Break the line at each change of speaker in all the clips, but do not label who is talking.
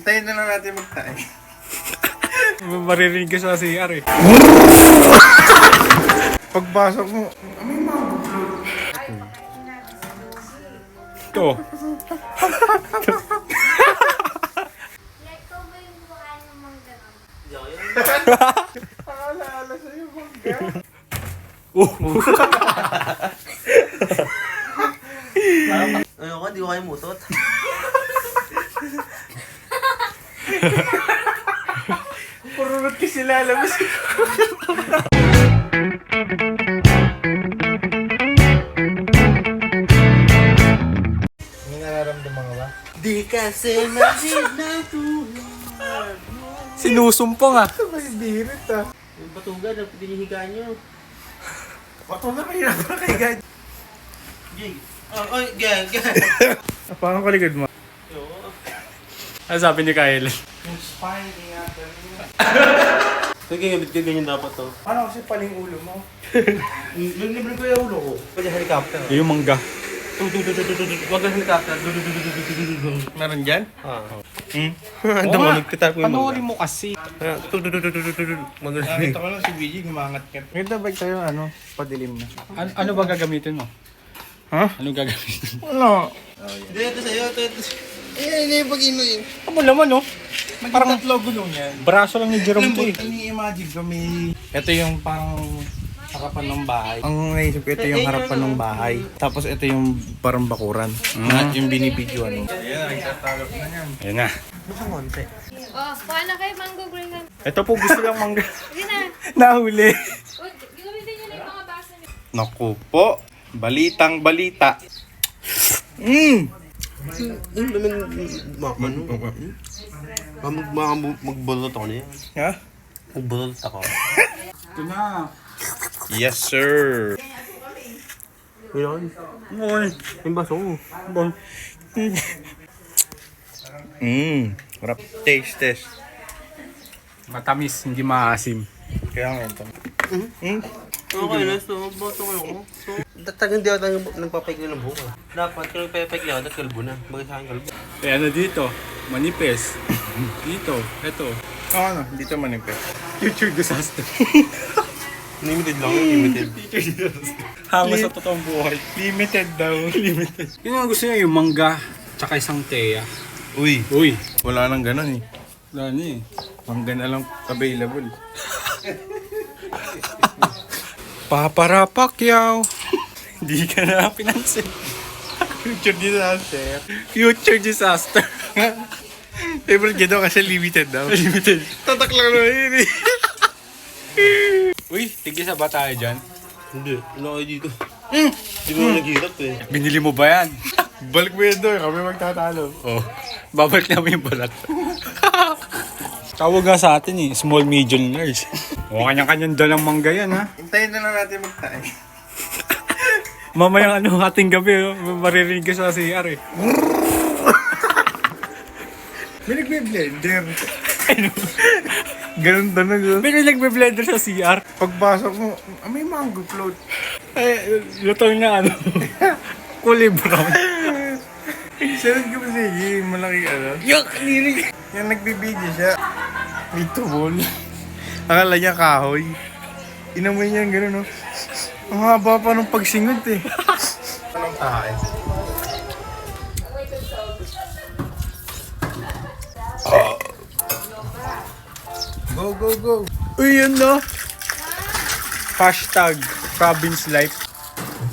Hintayin na lang natin magtae.
Maririnig ka sa CR eh.
Pagbasok mo, may mango float.
Ito.
Ala-ala sa'yo, mangga.
Ayoko, di ko kayo mutot.
Purunod kasi lalabas. May nararamdaman ka ba?
Di kasi natuhan.
Sinusumpong ah.
May birit ah.
Yung batugan, pinihigaan nyo.
Bato na kayo na kay God.
Jig. Oy, gang.
Paano kaligad mo?
Ano sabi ni Kyle?
Yung spine, ingatan mo.
Sige, ganyan dapat to.
Paano kasi paling ulo mo?
Libre ko yung ulo ko. Pwede helicopter.
Yung mangga.
Wag na helicopter.
Meron dyan?
Damo, nagtitar ko yung
Panoorin mo kasi.
Nakita ko lang si BG, gumangat ka. Ganda ba tayo, padilim na?
Ano ba gagamitin mo?
Ha?
Ano gagamitin mo?
Wala.
Hindi, ito sa'yo. Hindi yung pag-ino yun.
Ano laman no?
Parang tatlo gulong yan.
Braso lang ni Jerome to eh.
Ini-imagine ko may... Ito yung parang harapan ng bahay. Ang naisip ko, ito yung harapan ng bahay. Tapos ito yung parang bakuran. Na yung binibidyoan mo. Ayan, nagtatalop na yan.
Ayan na.
Bukang konti.
Oh, kuha na kayo mango green.
Ito po gusto lang mangga.
Sige na.
Nahuli.
Oh, gagamitin nyo na yung mga baso niyo.
Naku po. Balitang balita.
Magbolot ako niya.
Ha?
Magbolot ako.
Ito na.
Yes, sir.
Yun.
Uy.
Yung baso ko.
Harap. Taste test.
Matamis, hindi maasim.
Kaya nga ito.
Okay na, so boto ko ako. So, datagan di ako tayo nagpapaikli ng buka. Dapat kung nagpapaikli ako, dapat kalbo na. Bagay sa akin kalbo.
Eh ano dito? Manipes. Dito. Ito.
Ano? Dito manipis.
Future disaster.
Limited lang yun, limited.
Hama sa totoong buhay.
Limited daw. Limited.
Yun ang gusto niya, yung mangga. Tsaka isang teya.
Uy.
Uy.
Wala nang ganun eh.
Wala na eh.
Mangga na lang available.
Paparapak yaw. Hindi ka na pinansin.
Future disaster.
Future disaster.
Favorite gito kasi limited daw.
Limited.
Tatak lang na yun eh.
Uy, tigisa ba tayo dyan?
Hindi, wala kayo dito. Hindi mo naghirap eh.
Binili mo ba yan?
Balik mo yun doon. Kami magtatalo.
Oh, babalik namin yung balat. Tawag nga sa atin eh, small, medium, large. O, kanyang-kanyang dalang mangga yan ha.
Hintayin na lang natin magtae.
Mamayang ating gabi, maririnig ka sa CR eh.
May nagbe-blender. Ganun na gano'n.
Pero nagbe-blender sa CR.
Pagpasok mo, may mango float.
Eh, lutong na ano. Kulay brown.
Sarap ka ba sige? Malaking
Yuck! Nirig!
Yung nagbibidyo siya. May tubol. Akala niya kahoy. Inamoy niya gano'n, no? Ang haba pa ng pagsingot eh. Anong tae? Go, go, go.
Uy, yun no? Hashtag province life.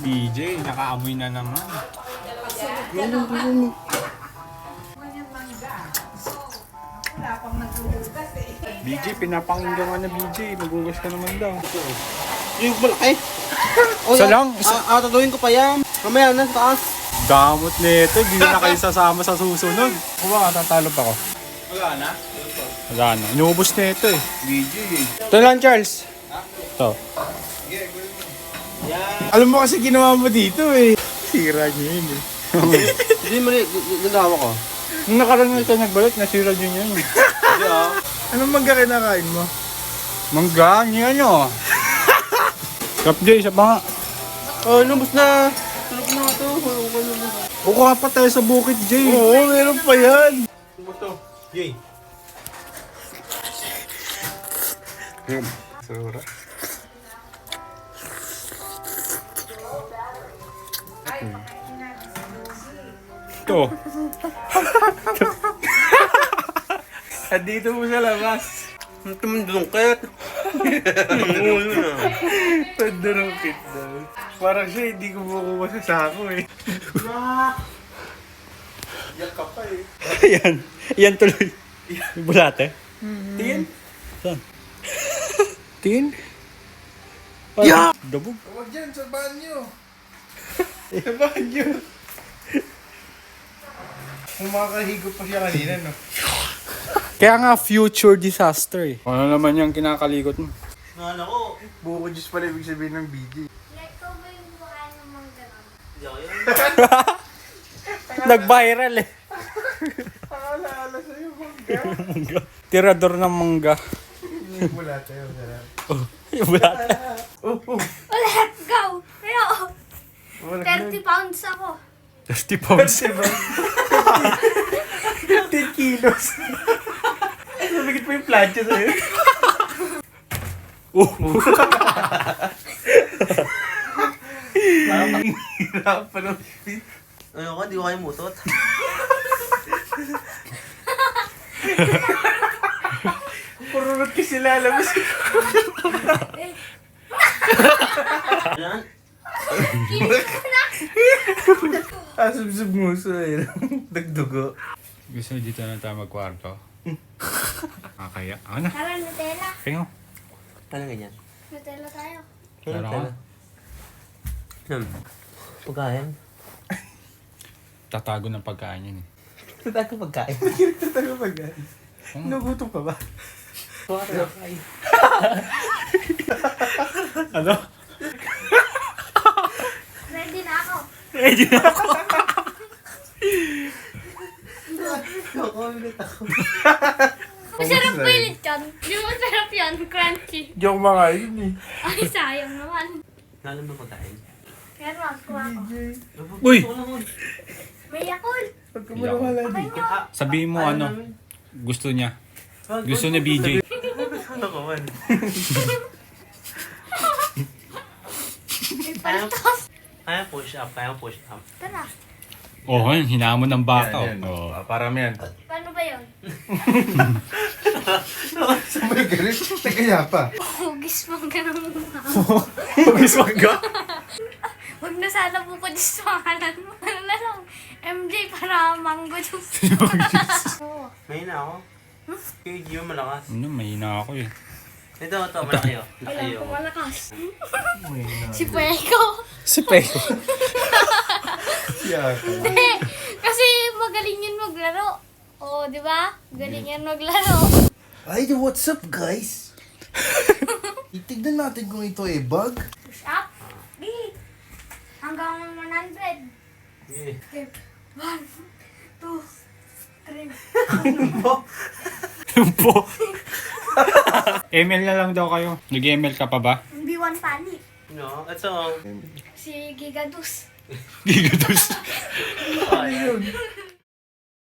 BJ, nakaamoy na naman. BJ, pinapakinggan ka na BJ. Magugas ka naman daw.
Yung malaki.
Isa lang?
Tatuloyin ko pa yan. Mamaya na, sa taas.
Gamot nito, hindi na kayo sasama sa susunod.
Kuha ka, tatalo pa ko.
Wala na. Inubos na ito eh.
BJ eh.
Ito lang, Charles. Ito.
Alam mo kasi ginawa mo dito eh. Sira niyo yun eh.
Hindi mo rin, nagawa ko.
Nung nakaraan na ito nagbalik, nasira din yun.
Hindi ah.
Anong mangga kinakain mo?
Mangga, niya nyo. Kap J, isa pa nga.
Oh, lumos na. Tulog na ito.
Kukuha pa tayo sa bukit, Jay.
Oo, meron pa yan.
Lumos to.
Yay.
Sura. Ito.
Dito mo sa labas.
Ang tumundungkit. Nangulo na.
Tandurungkit daw. Parang siya hindi ko makuha sa sako eh. Yak ka pa eh.
Yan. Yan tuloy. Yung bulate.
Tingin?
Saan? Tingin?
Yeah!
Dabog.
Huwag dyan, sa banyo. Sa banyo. Kumakahigo pa siya kanina, no?
Kaya nga future disaster eh. Ano naman yung kinakalikot mo?
Ano ko?
Buko juice pala ibig sabihin ng BJ.
Like, ko ba yung mukha ng mangga?
Hindi ako yan.
Nag-viral eh.
Ala sa'yo, mangga.
Tirador ng mangga.
Yung wala tayo, sarap.
Yung bulate.
Let's go! Pero,
Wala
30 pounds ako.
30 pounds.
10 kilos. Nabigit mo yung plancha sa'yo. Hirap pa ng
Ano ko, di ko kayo mutot.
Purunot kasi lalabas.
Yan.
Asubsub nguso eh. Dagdugo.
Gusto dito na tayo magkwarto? Kaya. Ano na?
Tara, Nutella.
Kaya nga.
Ano ganyan?
Nutella tayo.
Tara ka.
Pagkain?
Tatago ng pagkain yun eh.
Tatago pagkain.
Tayo pagkain. Nagutom ka ba?
Pagkain.
Ano?
Ready na ako.
Ready na ako.
Nakulit ako.
Masarap po yung lechon. Di mo masarap yan, crunchy.
Hindi ako makain eh.
Ay, sayang naman.
Nalam ba pagkain?
Pero kuha ko.
Uy!
May yakul.
Pag kumulawala
Okay
dito.
nyo.
Sabihin mo ano, gusto niya. Gusto niya BJ.
Ano ka man?
May palitos.
Kaya push up, kaya push up.
Tara.
Oh, yun, hinamon ng baka.
Yan, yan.
Oh.
Parang yan.
Paano ba yun?
Sabay galit. Kaya pa.
Hugis mong ganun mukha.
Hugis mangga?
Huwag na sana po ko sa pangalan mo. Ano na lang. MJ para mango juice. Oo.
May na ako. Kaya Gio malakas.
Ano, mahina ako eh.
Ito, malaki oh.
Alam
Ayaw.
ko malakas. Si Peko.
Si Peko.
Siya ka.
Hindi. Kasi magaling yun maglaro. Oo, di ba? Galing yan maglaro.
Ay, what's up guys? Itignan natin kung ito ay bug.
Push up. B. Hanggang 100.
Yeah.
Okay. 1, 2, 3.
Tempo. ML na lang daw kayo. Nag-ML ka pa ba?
B1 Pani.
No, ito.
Si Gigadus.
Gigados.
Ano yun?